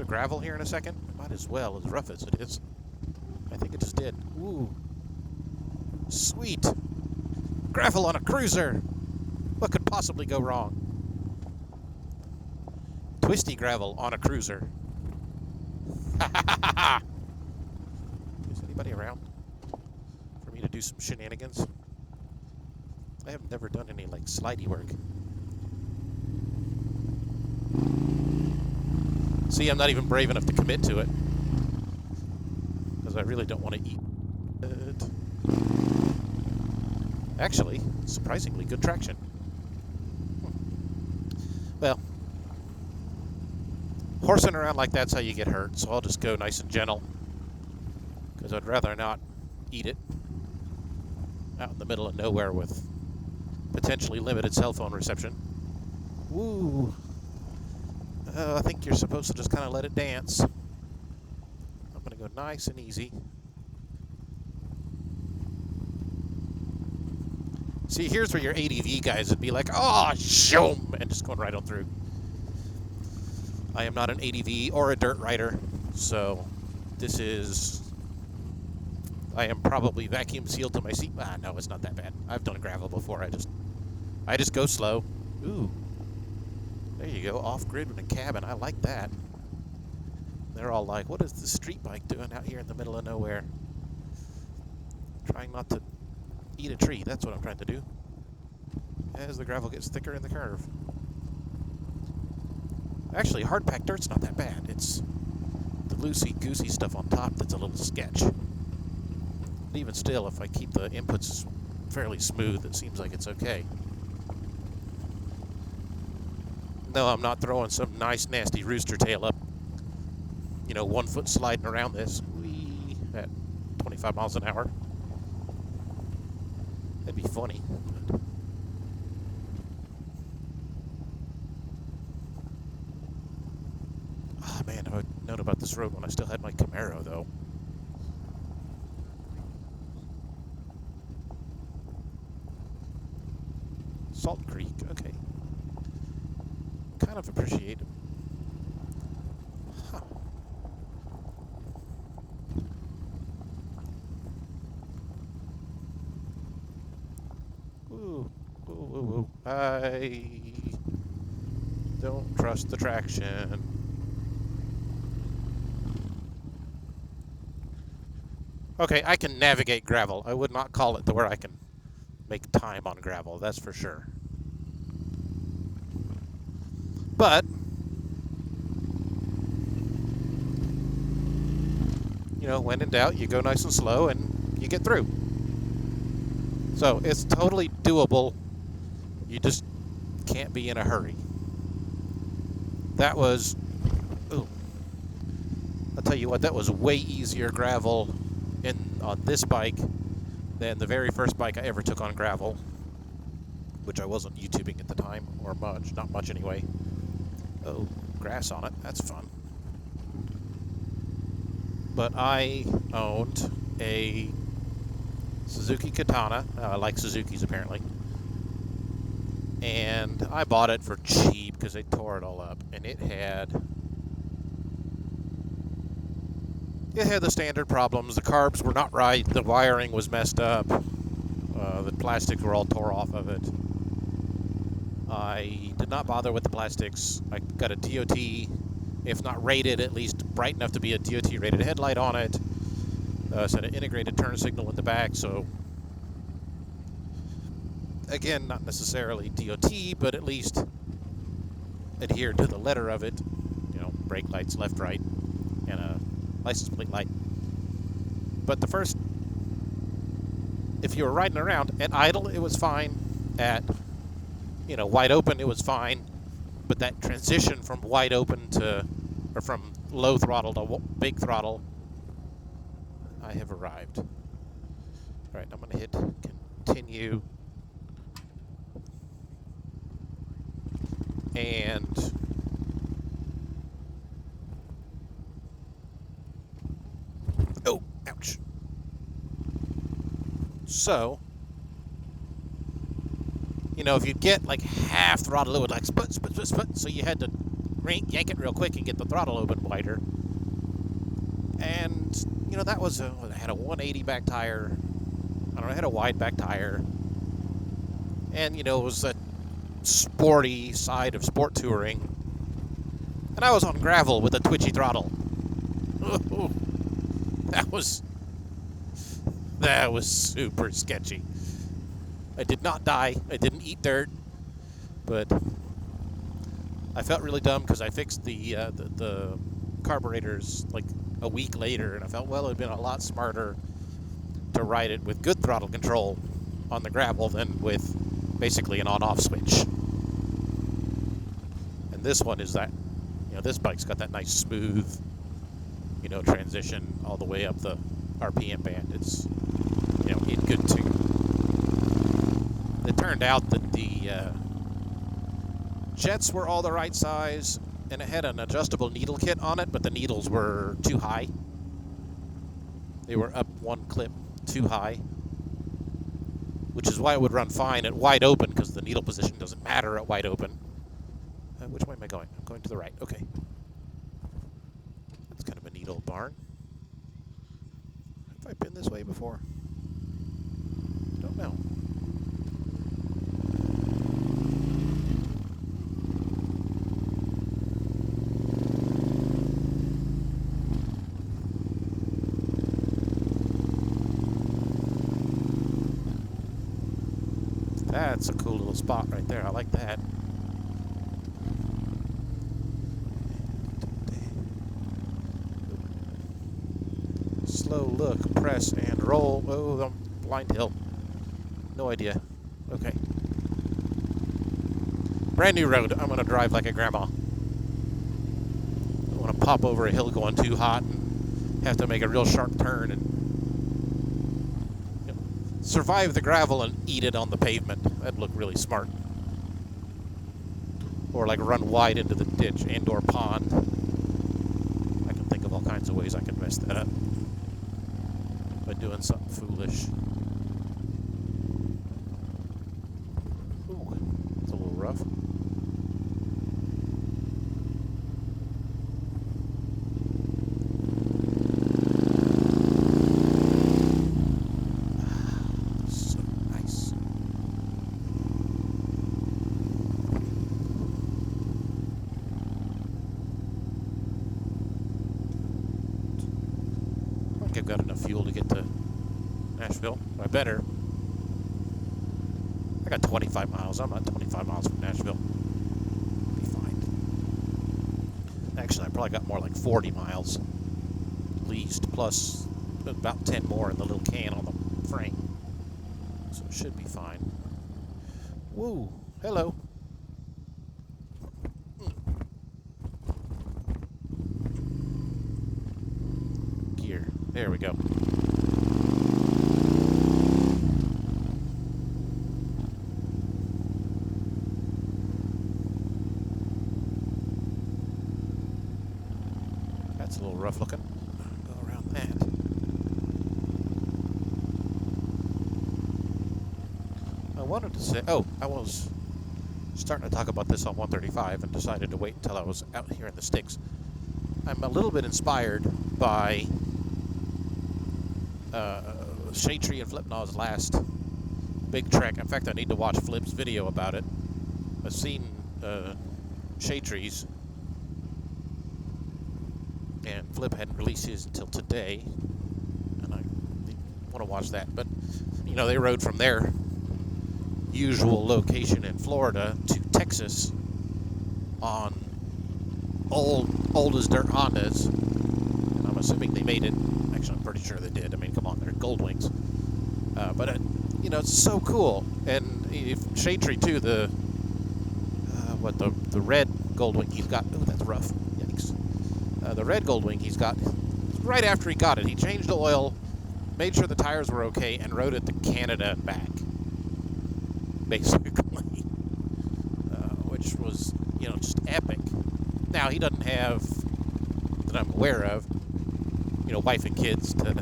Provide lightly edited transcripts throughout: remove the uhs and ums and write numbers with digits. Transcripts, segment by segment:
of gravel here in a second? Might as well, as rough as it is. I think it just did. Ooh. Sweet. Gravel on a cruiser. What could possibly go wrong? Twisty gravel on a cruiser. Is anybody around for me to do some shenanigans? I have never done any, like, slidey work. See, I'm not even brave enough to commit to it. Because I really don't want to eat it. Actually, surprisingly good traction. Well, horsing around like that's how you get hurt, so I'll just go nice and gentle. Because I'd rather not eat it out in the middle of nowhere with potentially limited cell phone reception. Woo! I think you're supposed to just kind of let it dance. I'm going to go nice and easy. See, here's where your ADV guys would be like, oh, shoom, and just going right on through. I am not an ADV or a dirt rider, so this is... I am probably vacuum sealed to my seat. Ah, no, it's not that bad. I've done gravel before. I just go slow. Ooh. There you go, off-grid with a cabin. I like that. They're all like, what is the street bike doing out here in the middle of nowhere? Trying not to eat a tree. That's what I'm trying to do. As the gravel gets thicker in the curve. Actually, hard-packed dirt's not that bad. It's the loosey-goosey stuff on top that's a little sketch. But even still, if I keep the inputs fairly smooth, it seems like it's okay. No, I'm not throwing some nice, nasty rooster tail up, 1 foot sliding around this. Whee, at 25 miles an hour. That'd be funny. Oh, man, I would have known about this road when I still had my Camaro, though. Salt Creek, okay. Kind of appreciate it. Huh. Ooh, ooh, ooh, ooh. I don't trust the traction. Okay, I can navigate gravel. I would not call it to where I can make time on gravel, that's for sure. But, when in doubt, you go nice and slow and you get through. So, it's totally doable. You just can't be in a hurry. That was, ooh, I'll tell you what, that was way easier gravel on this bike than the very first bike I ever took on gravel, which I wasn't YouTubing at the time, or much, not much anyway. Oh, grass on it. That's fun. But I owned a Suzuki Katana. I like Suzukis, apparently. And I bought it for cheap because they tore it all up. And it had the standard problems. The carbs were not right. The wiring was messed up. The plastics were all tore off of it. I did not bother with the plastics. I got a DOT, if not rated, at least bright enough to be a DOT rated headlight on it. Set an integrated turn signal in the back, so again, not necessarily DOT, but at least adhere to the letter of it. Brake lights left, right, and a license plate light. But if you were riding around at idle, it was fine. At wide open, it was fine, but that transition from wide open or from low throttle to big throttle, I have arrived. All right, I'm going to hit continue. And oh, ouch. So, if you get like half throttle, it would like split, so you had to yank it real quick and get the throttle open wider. And, you know, that was it had a 180 back tire. I don't know, it had a wide back tire. And, you know, it was that sporty side of sport touring. And I was on gravel with a twitchy throttle. That was super sketchy. I did not die. I didn't eat dirt. But I felt really dumb because I fixed the carburetors like a week later, and I felt, well, it would have been a lot smarter to ride it with good throttle control on the gravel than with basically an on-off switch. And this one is that, you know, this bike's got that nice smooth, you know, transition all the way up the RPM band. It's, you know, in good tune. It turned out that the jets were all the right size, and it had an adjustable needle kit on it, but the needles were too high. They were up one clip too high, which is why it would run fine at wide open, because the needle position doesn't matter at wide open. Which way am I going? I'm going to the right. Okay. That's kind of a neat old barn. Have I been this way before? Don't know. That's a cool little spot right there. I like that. Slow look, press, and roll. Oh, I'm blind hill. No idea. Okay. Brand new road. I'm going to drive like a grandma. I want to pop over a hill going too hot and have to make a real sharp turn and survive the gravel and eat it on the pavement. That'd look really smart. Or like run wide into the ditch and or pond. I can think of all kinds of ways I could mess that up by doing something foolish. Ooh, it's a little rough. I've got enough fuel to get to Nashville. I better. I got 25 miles. I'm not 25 miles from Nashville. Be fine. Actually, I probably got more like 40 miles at least, plus about 10 more in the little can on the frame. So it should be fine. Woo! Hello. There we go. That's a little rough looking. Go around that. I wanted to say, I was starting to talk about this on 135 and decided to wait until I was out here in the sticks. I'm a little bit inspired by Shade Tree and Flipnaw's last big trek. In fact, I need to watch Flip's video about it. I've seen Shade Tree's, and Flip hadn't released his until today, and I want to watch that. But, you know, they rode from their usual location in Florida to Texas on old as dirt Hondas, and I'm assuming they made it. Actually, I'm pretty sure they did. I mean, come on, they're gold wings. But, you know, it's so cool. And if Shade Tree, too, the red Goldwing he's got. Oh, that's rough. Yikes. The red Goldwing he's got, right after he got it, he changed the oil, made sure the tires were okay, and rode it to Canada and back, basically. Which was, you know, just epic. Now, he doesn't have, that I'm aware of, you know, wife and kids to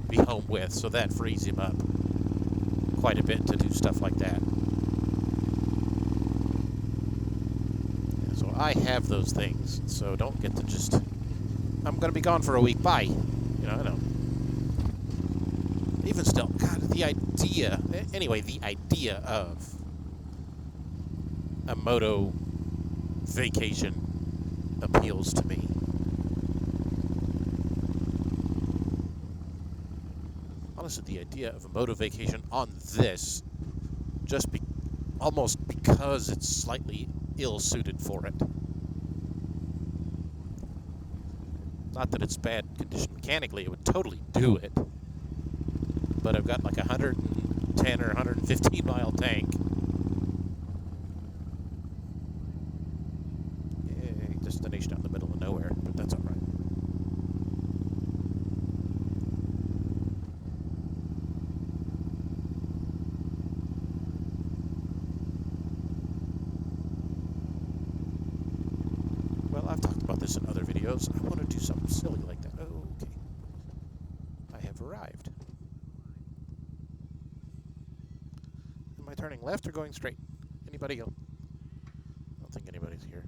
be home with, so that frees him up quite a bit to do stuff like that. I have those things, so don't get to just, I'm going to be gone for a week, bye. You know, I know. Even still, God, the idea, anyway, the idea of a moto vacation appeals to me. Honestly, the idea of a moto vacation on this, just almost because it's slightly ill-suited for it. Not that it's bad condition mechanically, it would totally do it. But I've got like a 110 or 115 mile tank. Destination out in the middle of nowhere, but that's all right. Well, I've talked about this in other videos. I want to do something silly like that. Oh, okay. I have arrived. Am I turning left or going straight? Anybody else? I don't think anybody's here.